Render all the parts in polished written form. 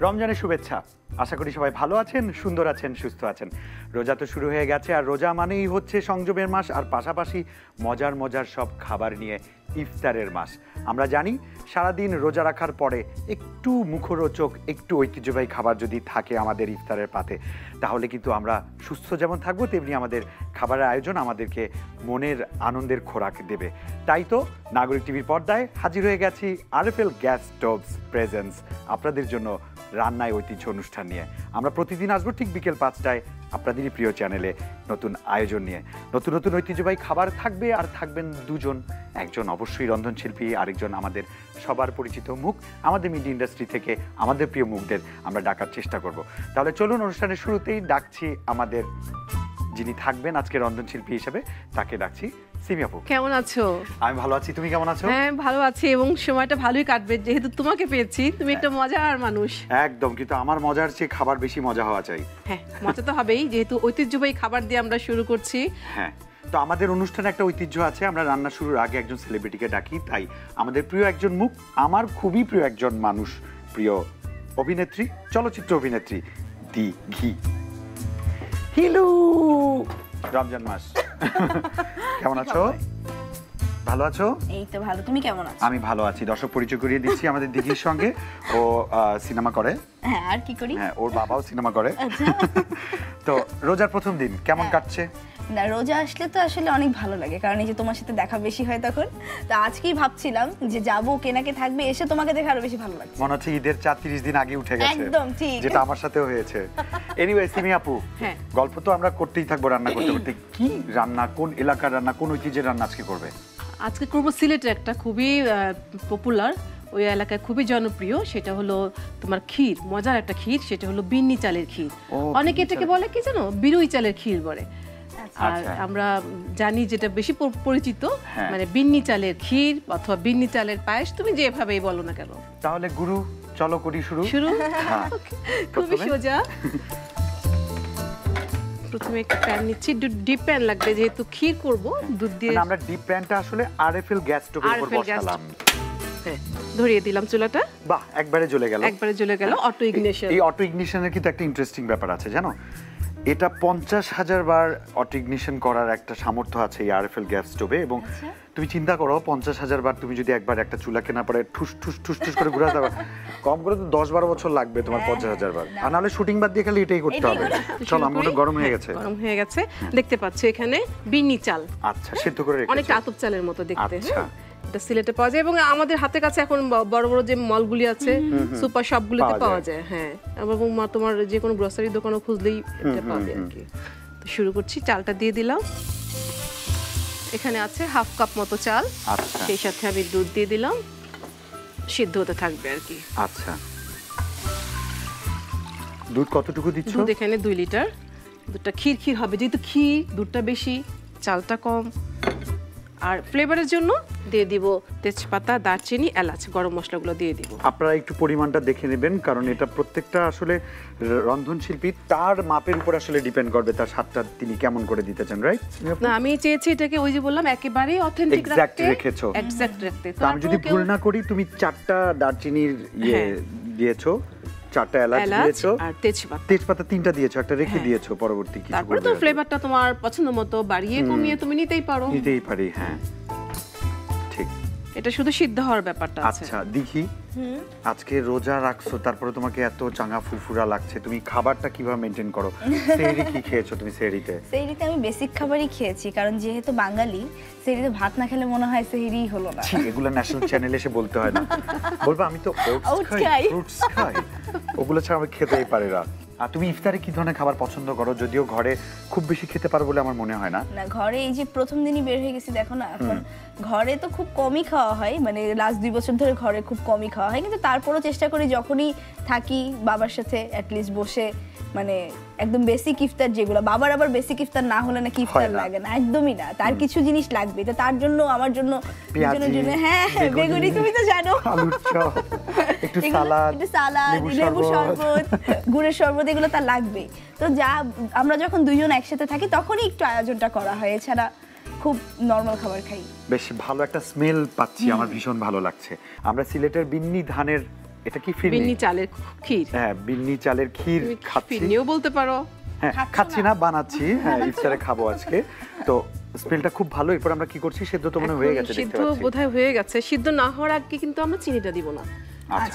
রমজানের শুভেচ্ছা। আশা করি সবাই ভালো আছেন, সুন্দর আছেন, সুস্থ আছেন। রোজা তো শুরু হয়ে গেছে, আর রোজা মানেই হচ্ছে সংযমের মাস, আর পাশাপাশি মজার মজার সব খাবার নিয়ে ইফতারের মাস। আমরা জানি সারাদিন রোজা রাখার পরে একটু মুখরোচক, একটু ঐতিহ্যবাহী খাবার যদি থাকে আমাদের ইফতারের পাতে, তাহলে কিন্তু আমরা সুস্থ যেমন থাকবো, তেমনি আমাদের খাবারের আয়োজন আমাদেরকে মনের আনন্দের খোরাক দেবে। তাই তো নাগরিক টিভির পর্দায় হাজির হয়ে গেছি আরএফএল গ্যাস স্টোভস প্রেজেন্স আপনাদের জন্য রান্নায় ঐতিহ্য অনুষ্ঠান নিয়ে। আমরা প্রতিদিন আসবো ঠিক বিকেল 5টায় আপনাদেরই প্রিয় চ্যানেলে নতুন আয়োজন নিয়ে। নতুন নতুন ঐতিহ্যবাহী খাবার থাকবে, আর থাকবেন দুজন, একজন অবশ্যই রন্ধনশিল্পী, আরেকজন আমাদের সবার পরিচিত মুখ। আমাদের মিডিয়া ইন্ডাস্ট্রি থেকে আমাদের প্রিয় মুখদের আমরা ডাকার চেষ্টা করব। তাহলে চলুন, অনুষ্ঠানের শুরুতেই ডাকছি আমাদের যিনি থাকবেন আজকে রন্ধনশিল্পী হিসেবে, তাকে ডাকছি সিমি আপু। কেমন আছো? আমি ভালো আছি, তুমি কেমন আছো? হ্যাঁ ভালো আছি, এবং সময়টা ভালোই কাটবে যেহেতু তোমাকে পেয়েছি। তুমি একটা মজার মানুষ। একদম, কিন্তু আমার মজার চেয়ে খাবার বেশি মজা হওয়া চাই। হ্যাঁ, মজা তো হবেই, যেহেতু ঐতিহ্যবাহী খাবার দিয়ে আমরা শুরু করছি। হ্যাঁ, তো আমাদের অনুষ্ঠানে একটা ঐতিহ্য আছে, আমরা রান্না শুরুর আগে একজন সেলিব্রিটিকে ডাকি। তাই আমাদের প্রিয় একজন মুখ, আমার খুবই প্রিয় একজন মানুষ, প্রিয় অভিনেত্রী, চলচ্চিত্র অভিনেত্রী দিঘি। হিলু, রমজান মাস কেমন আছো? ভালো আছো? এই তো ভালো, তুমি কেমন আছো? আমি ভালো আছি। দর্শক পরিচয় করিয়ে দিচ্ছি আমাদের দিঘির সঙ্গে। ও সিনেমা করে। হ্যাঁ, আর কি করি? হ্যাঁ, ওর বাবাও সিনেমা করে। তো রোজার প্রথম দিন কেমন কাটছে? না, রোজা আসলে তো আসলে অনেক ভালো লাগে, কারণ এই যে তোমার সাথে দেখা বেশি হয় তখন। তো আজকেই ভাবছিলাম যে যাবো, কেনাকে থাকবে, এসে তোমাকে দেখে আরো বেশি ভালো লাগছে। মনে হচ্ছে ঈদের 30 দিন আগে উঠে গেছে। একদম ঠিক, যেটা আমার সাথেও হয়েছে। এনিওয়ে সিমি আপু, হ্যাঁ, গল্প তো আমরা করতেই থাকবো রান্না করতে করতে। কি রান্না, কোন এলাকার রান্না, কোন ঐতিহ্যের রান্না আজকে করবে? আজকে করবো সিলেটের একটা খুবই পপুলার, ওই এলাকায় খুবই জনপ্রিয়, সেটা হলো তোমার ক্ষীর, মজার একটা ক্ষীর, সেটা হলো বিন্নি চালের ক্ষীর। অনেকে এটাকে বলে কি জানো, বিরুই চালের ক্ষীর বলে। আর আমরা জানি যেটা বেশি পরিচিত, মানে বিন্নি চালের ক্ষীর অথবা বিন্নি চালের পায়েস, তুমি যেভাবেই বলো না কেন। তাহলে গুরু, চলো করি শুরু। খুবই সোজা। প্রথমে একটা প্যান নিচ্ছি, ডিপ প্যান লাগবে যেহেতু ক্ষীর করব দুধ দিয়ে। আমরা ডিপ প্যানটা আসলে আরএফএল গ্যাস স্টোভের উপর বসালাম। হ্যাঁ, ধরিয়ে দিলাম চুলাটা। বাহ, একবারে জ্বলে গেল। একবারে জ্বলে গেল। Auto ignition. এই অটো ইগনিশনের কিন্তু একটা ইন্টারেস্টিং ব্যাপার আছে জানো, এটা 50,000 বার অটো ইগনিশন করার একটা সামর্থ্য আছে এই আরএফএল গ্যাস স্টোভে। এবং তুমি চিন্তা করো, 50,000 বার তুমি যদি একবার একটা চুলা কেনা পরে ঠুস ঠুস ঠুস ঠুস করে ঘুরাতে পারো, কম করে তো 10-12 বছর লাগবে তোমার 50,000 বার। আর নাহলে শুটিং বাদ দিয়ে খালি এটাই করতে হবে। চলো, আমার গরম হয়ে গেছে। গরম হয়ে গেছে, দেখতে পাচ্ছ এখানে বিন্নি চাল। আচ্ছা, সেদ্ধ করে রেখেছো। অনেকটা আতপ চালের মতো দেখতে। আচ্ছা, এটা সিলেটে পাওয়া যায়, এবং আমাদের হাতের কাছে এখন বড় বড় যে মলগুলি আছে, সুপার শপগুলোতে পাওয়া যায়। হ্যাঁ, এবং তোমার যে কোনো গ্রোসারি দোকানে খুঁজলেই এটা পাবে আর কি। তো শুরু করছি, চালটা দিয়ে দিলাম। এখানে আছে হাফ কাপ মতো চাল। আচ্ছা, সেই সাথে আমি দুধ দিয়ে দিলাম, সিদ্ধ হতে থাকবে আর কি। আচ্ছা, দুধ কতটুকু দিচ্ছ? দুধ এখানে 2 লিটার। দুধটা ক্ষীর ক্ষীর হবে, যেহেতু ক্ষীর, দুধটা বেশি, চালটা কম। আর ফ্লেভারের জন্য দিয়ে দিব তেজপাতা, দারচিনি, এলাচ, গরম মশলাগুলো দিয়ে দিব। আপনারা একটু পরিমাণটা দেখে নেবেন, কারণ এটা প্রত্যেকটা আসলে রন্ধনশিল্পী তার মাপের উপর আসলে ডিপেন্ড করবে, তার স্বাদটা তিনি কেমন করে দিতে চান, রাইট? না, আমি চেয়েছি এটাকে ওই যে বললাম একেবারে অথেন্টিক রাখতে, রেখেছো। এক্সাক্ট রাখতে। তো আমি যদি ভুল না করি, তুমি 4টা দারচিনির দিয়েছো, 4টা এলাচ দিয়েছো, আর তেজপাতা 3টা দিয়েছো, একটা রেখে দিয়েছো পরবর্তী কিছু। তারপরে তো ফ্লেভারটা তোমার পছন্দ মতো বাড়িয়ে কমিয়ে তুমি নিতেই পারি। হ্যাঁ, ঠিক। এটা শুধু সিদ্ধ হওয়ার ব্যাপারটা আছে। আচ্ছা দিঘি, আজকে রোজা রাখছো, তারপরে তোমাকে এত চাঙ্গা ফুরফুরা লাগছে, তুমি খাবারটা কিভাবে মেইনটেইন করো? সেহরি কি খেয়েছো তুমি? সেহরিতে আমি বেসিক খাবারই খেয়েছি, কারণ যেহেতু বাঙালি, সেহরিতে ভাত না খেলে মনে হয় সেহরি হলো না। এগুলো ন্যাশনাল চ্যানেলে এসে বলতে হয় না। বলবো আমি তো ওটস খাই, ফ্রুটস খাই, ওগুলো ছাড়া আমি খেতেই পারি না। আর তুমি ইফতারে কি ধরনের খাবার পছন্দ করো? যদিও ঘরে খুব বেশি খেতে পারো বলে আমার মনে হয় না। না, ঘরে এই যে প্রথম দিনই বের হয়ে গেছি, দেখো না, এখন ঘরে তো খুব কমই খাওয়া হয়, মানে লাস্ট 2 বছর ধরে ঘরে খুব কমই খাওয়া হয়, কিন্তু তারপরও চেষ্টা করি যখনই থাকি বাবার সাথে অ্যাটলিস্ট বসে, মানে একদম বেসিক ইফতার যেগুলো, বাবার আবার বেসিক ইফতার না হলে নাকি ইফতার লাগে না, একদমই না, তার কিছু জিনিস লাগবে। তো তার জন্য আমার জন্য, হ্যাঁ বেগুনি, তুমি তো জানো, একটু সালাদ, লেবু শরবত, গুড়ের শরবত, এগুলো তার লাগবে। তো যা আমরা যখন দুইজন একসাথে থাকি তখনই একটু আয়োজনটা করা হয়, এছাড়া খুব নরমাল খাবার খাই। বেশ ভালো একটা স্মেল পাচ্ছি, আমার ভীষণ ভালো লাগছে। আমরা সিলেটের বিন্নি ধানের এটা কি বিন্নি চালের ক্ষীর। হ্যাঁ, বিন্নি চালের ক্ষীর খাচ্ছি। ফিরনিও বলতে পারো। হ্যাঁ, খাচ্ছি না, বানাচ্ছি। হ্যাঁ, ইফতারে খাবো আজকে। তো স্মেলটা খুব ভালো। এরপর আমরা কি করছি? সিদ্ধ তো মনে হয়ে গেছে, দেখতে সিদ্ধ পাচ্ছি। বোধহয় হয়ে গেছে। সিদ্ধ না হওয়ার আগে কিন্তু আমরা চিনিটা দিব না।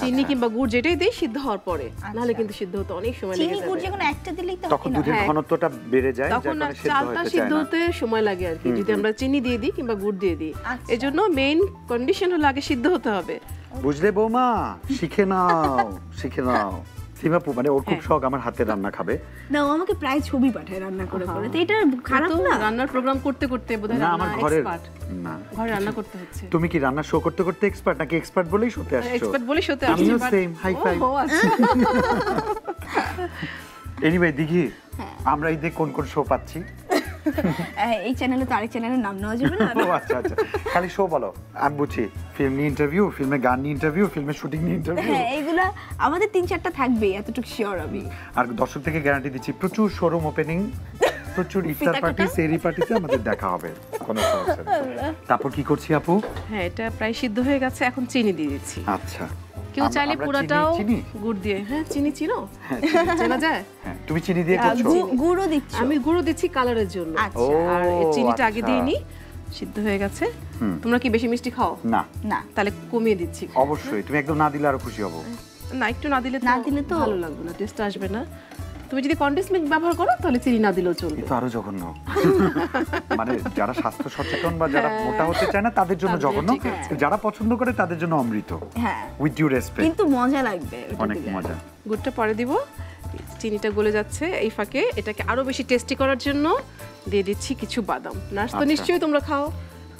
চিনি কিংবা গুড় যেটাই দেই সিদ্ধ হওয়ার পরে, নাহলে কিন্তু সিদ্ধ হতে অনেক সময় লেগে যাবে। চিনি গুড় যেকোনো একটা দিলেই তো তখন দুধের ঘনত্বটা বেড়ে যায়, যার তখন কারণে চালটা সিদ্ধ হতে সময় লাগে আর কি, যদি আমরা চিনি দিয়ে দিই কিংবা গুড় দিয়ে দিই। এজন্য মেইন কন্ডিশন হলো আগে সিদ্ধ হতে হবে। বুঝলে বৌমা? শিখে নাও, শিখে নাও। সীমাপু মানে ওর খুব শখ আমার হাতে রান্না খাবে। না, ও আমাকে প্রায় ছবি পাঠায় রান্না করে করে। তো এটা খারাপ না? রান্নার প্রোগ্রাম করতে করতে বোধহয় না, আমার ঘরের না, ঘরে রান্না করতে হচ্ছে। তুমি কি রান্না শো করতে করতে এক্সপার্ট নাকি এক্সপার্ট বলেই শোতে আসছো? এক্সপার্ট বলেই শোতে আসছি। আমিও সেম, হাই ফাইভ। ও আচ্ছা। এনিওয়ে দিঘি, আমরা এই যে কোন কোন শো পাচ্ছি? এই চ্যানেলে তো আরেক চ্যানেলের নাম নেওয়া যাবে না? ও আচ্ছা আচ্ছা, খালি শো বলো। আমি বুঝছি, ফিল্ম নিয়ে ইন্টারভিউ, ফিল্মে গান নিয়ে ইন্টারভিউ, ফিল্মে শুটিং নিয়ে ইন্টারভিউ। হ্যাঁ, এগুলা আমাদের 3-4টা থাকবেই, এতটুকু শিওর আমি। আর দর্শক থেকে গ্যারান্টি দিচ্ছি, প্রচুর শোরুম ওপেনিং, প্রচুর ইফতার পার্টি, সেরি পার্টিতে আমাদের দেখা হবে, কোনো সমস্যা নেই। তারপর কি করছি আপু? হ্যাঁ, এটা প্রায় সিদ্ধ হয়ে গেছে, এখন চিনি দিয়ে দিচ্ছি। আচ্ছা, কেউ চাইলে পুরাটাও গুড় দিয়ে। হ্যাঁ, চিনি চিনো? চেনা যায়? হ্যাঁ, তুমি চিনি দিয়ে করছো? গুড়ও দিচ্ছ? আমি গুঁড়ো দিচ্ছি কালারের জন্য। আর চিনিটা আগে দিয়ে নি। সিদ্ধ হয়ে গেছে। তোমরা কি বেশি মিষ্টি খাও? না না, তাহলে কমিয়ে দিচ্ছি। অবশ্যই, তুমি একদম না দিলে আরো খুশি হব। না, একটু না দিলে তো ভালো লাগবে না, টেস্ট আসবে না। তুমি যদি কনডেন্স মিল্ক ব্যবহার করো তাহলে চিনি না দিলেও চলবে। এটা আরো জঘন্য। মানে যারা স্বাস্থ্য সচেতন বা যারা মোটা হতে চায় না তাদের জন্য জঘন্য, যারা পছন্দ করে তাদের জন্য অমৃত। হ্যাঁ, উইথ ডিউ রেসপেক্ট। কিন্তু মজা লাগবে, অনেক মজা। গুড়টা পরে দিব। চিনিটা গলে যাচ্ছে, এই ফাঁকে এটাকে আরো বেশি টেস্টি করার জন্য দিয়ে দিচ্ছি কিছু বাদাম। নাশ তো নিশ্চয়ই তোমরা খাও।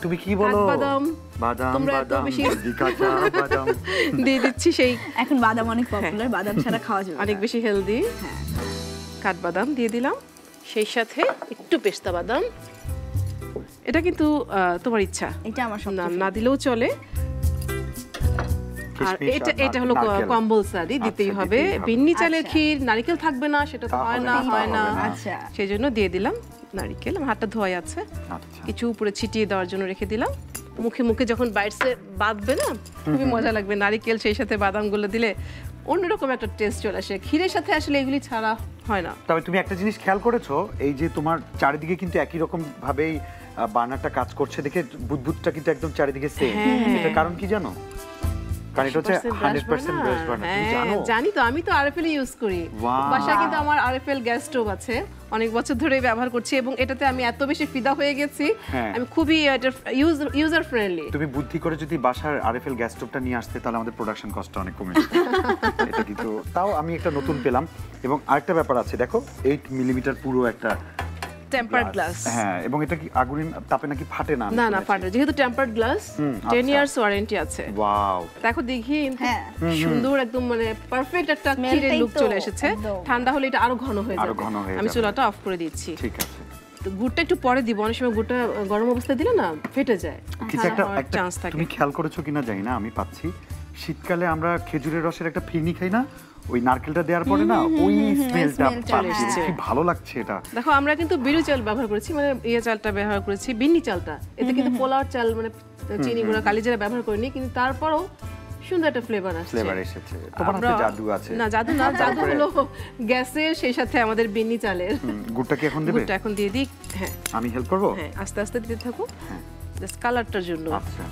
তুমি কি বলো? বাদাম, বাদাম, তোমরা এত বাদাম, বেশি কাঁচা বাদাম দিয়ে দিচ্ছি। সেই এখন বাদাম অনেক পপুলার, বাদাম ছাড়া খাওয়া যাবে অনেক বেশি হেলদি। হ্যাঁ, কাঠবাদাম দিয়ে দিলাম, সেই সাথে একটু পেস্তা বাদাম। এটা কিন্তু তোমার ইচ্ছা, এটা আমার সব না দিলেও চলে। আর এটা হলো কম্পালসারি, দিতেই হবে। বিন্নি চালের ক্ষীর, নারকেল থাকবে না, সেটা তো হয় না। আচ্ছা, সেই জন্য দিয়ে দিলাম নারকেল। আমার হাতটা ধোয়া আছে, কিছু উপরে ছিটিয়ে দেওয়ার জন্য রেখে দিলাম। মুখে মুখে যখন বাইরে বাঁধবে না, খুবই মজা লাগবে। নারকেল সেই সাথে বাদামগুলো দিলে অন্যরকম একটা টেস্ট চলে আসে। ক্ষীরের সাথে আসলে এগুলি ছাড়া হয় না। তবে তুমি একটা জিনিস খেয়াল করেছো, এই যে তোমার চারিদিকে কিন্তু একই রকম ভাবেই বার্নারটা কাজ করছে দেখে বুদবুদটা কিন্তু একদম চারিদিকে সেম। এটার কারণ কি জানো? কারণ এটা হচ্ছে 100% ব্রাশ বার্নার। তুমি জানো? জানি তো, আমি তো আরএফএল ইউজ করি। বাসায় কিন্তু আমার আরএফএল গ্যাস স্টোভ আছে, অনেক বছর ধরে ব্যবহার করছি এবং এটাতে আমি এত বেশি ফিদা হয়ে গেছি। আমি খুবই এটা ইউজার ফ্রেন্ডলি। তুমি বুদ্ধি করে যদি বাসার আরএফএল গ্যাস স্টোভটা নিয়ে আসতে, তাহলে আমাদের প্রোডাকশন কস্টটা অনেক কমে যেত। এটা কিন্তু তাও আমি একটা নতুন পেলাম। এবং আরেকটা ব্যাপার আছে, দেখো 8 মিলিমিটার পুরো একটা টেম্পারড গ্লাস। হ্যাঁ, এবং এটা কি আগুনের তাপে নাকি ফাটে না? না ফাটে, যেহেতু টেম্পারড গ্লাস 10 ইয়ার্স ওয়ারেন্টি আছে। ওয়াও, দেখো দেখি সুন্দর একদম মানে পারফেক্ট একটা ক্ষীরের লুক চলে এসেছে। ঠান্ডা হলে এটা আরো ঘন হয়ে যাবে। আমি চুলাটা অফ করে দিচ্ছি। ঠিক আছে। তো গুড়টা একটু পরে দিব, অনেক সময় গুড়টা গরম অবস্থায় দিলে না ফেটে যায়। কিছু একটা তুমি খেয়াল করেছো কিনা জানি না, আমি পাচ্ছি শীতকালে আমরা খেজুরের রসের একটা ফিরনি খাই না, ওই নারকেলটা দেওয়ার পরে না ওই স্মেলটা চলে এসেছে। কি ভালো লাগছে এটা। দেখো আমরা কিন্তু বিরু চাল ব্যবহার করেছি, মানে চালটা ব্যবহার করেছি, বিন্নি চালটা। এতে কিন্তু পোলাও চাল মানে চিনি গুঁড়া কালিজিরা ব্যবহার করিনি, কিন্তু তারপরও সুন্দর একটা ফ্লেভার এসেছে। তোমার হাতে জাদু আছে। না, জাদু না, জাদু হলো গ্যাসের, সেই সাথে আমাদের বিন্নি চালের। গুড়টা কি এখন দেবে? গুড়টা এখন দিয়ে দিই। হ্যাঁ, আমি হেল্প করব। হ্যাঁ, আস্তে আস্তে দিতে থাকো। হ্যাঁ, জাস্ট কালারটার জন্য। আচ্ছা,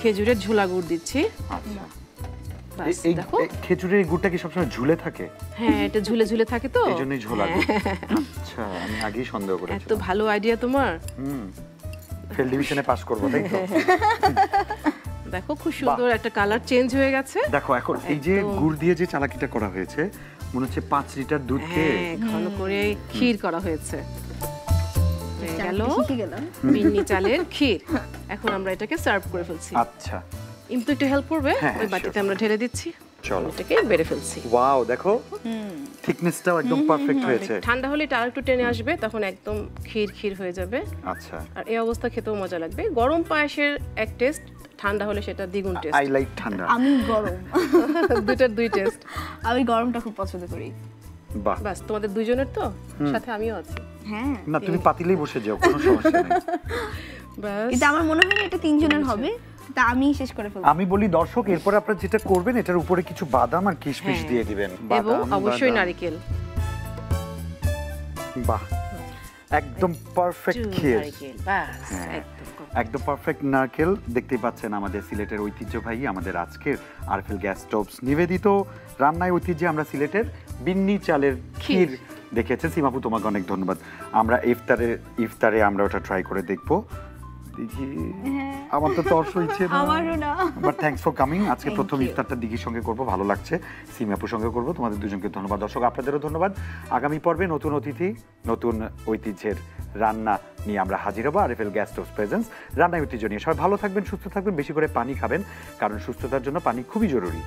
খেজুরের ঝোলা গুড় দিচ্ছি। আচ্ছা, দেখো খেজুরের গুড়টা কি সবসময় ঝুলে থাকে? হ্যাঁ, এটা ঝুলে ঝুলে থাকে তো, এইজন্যই ঝোলা গুড়। আচ্ছা, আমি আগেই সন্দেহ করেছি। এত ভালো আইডিয়া তোমার। ফেল ডিভিশনে পাস করব, তাই তো? দেখো খুব সুন্দর একটা কালার চেঞ্জ হয়ে গেছে। দেখো এখন এই যে গুড় দিয়ে যে চালাকিটা করা হয়েছে, মনে হচ্ছে 5 লিটার দুধকে ঘন করে ক্ষীর করা হয়েছে। গেল বিন্নি চালের ক্ষীর। এখন আমরা এটাকে সার্ভ করে ফেলছি। আচ্ছা, ইমতো একটু হেল্প করবে? ওই বাটিতে আমরা ঢেলে দিচ্ছি। চলো, এটাকে বেড়ে ফেলছি। ওয়াও, দেখো থিকনেসটাও একদম পারফেক্ট হয়েছে। ঠান্ডা হলে এটা আরেকটু টেনে আসবে, তখন একদম ক্ষীর ক্ষীর হয়ে যাবে। আচ্ছা, আর এই অবস্থা খেতেও মজা লাগবে। গরম পায়েসের এক টেস্ট, ঠান্ডা হলে সেটা দ্বিগুণ টেস্ট। আই লাইক ঠান্ডা। আমি গরম। দুটার দুই টেস্ট। আমি গরমটা খুব পছন্দ করি। বাহ, বাস তোমাদের দুইজনের তো, সাথে আমিও আছি। হ্যাঁ, না তুমি পাতিলেই বসে যাও, কোনো সমস্যা নেই। বাস, কিন্তু আমার মনে হয় এটা 3 জনের হবে। তা আমি শেষ করে ফেলবো। আমি বলি দর্শক, এরপর আপনারা যেটা করবেন এটার উপরে কিছু বাদাম আর কিশমিশ দিয়ে দিবেন, এবং বাদাম অবশ্যই নারকেল। বাহ, একদম পারফেক্ট ক্ষীর, বাস একদম পারফেক্ট নারকেল। দেখতেই পাচ্ছেন আমাদের সিলেটের ঐতিহ্যবাহী, আমাদের আজকের আরএফএল গ্যাস স্টোভস নিবেদিত রান্নায় ঐতিহ্যে আমরা সিলেটের বিন্নি চালের ক্ষীর দেখেছেন। সীমাপু তোমাকে অনেক ধন্যবাদ। আমরা ইফতারে আমরা ওটা ট্রাই করে দেখবো। দিঘি, আমার তো তর্স হইছে না, আমারও না, বাট থ্যাঙ্কস ফর কামিং। আজকে প্রথম ইফতারটা দিঘির সঙ্গে করব, ভালো লাগছে। সীমাপুর সঙ্গে করব। তোমাদের দুজনকে ধন্যবাদ। দর্শক আপনাদেরও ধন্যবাদ। আগামী পর্বে নতুন অতিথি, নতুন ঐতিহ্যের রান্না নিয়ে আমরা হাজির হবো। আরএফএল গ্যাস স্টোভস প্রেজেন্স রান্নায় ঐতিহ্য নিয়ে। সবাই ভালো থাকবেন, সুস্থ থাকবেন, বেশি করে পানি খাবেন, কারণ সুস্থতার জন্য পানি খুবই জরুরি।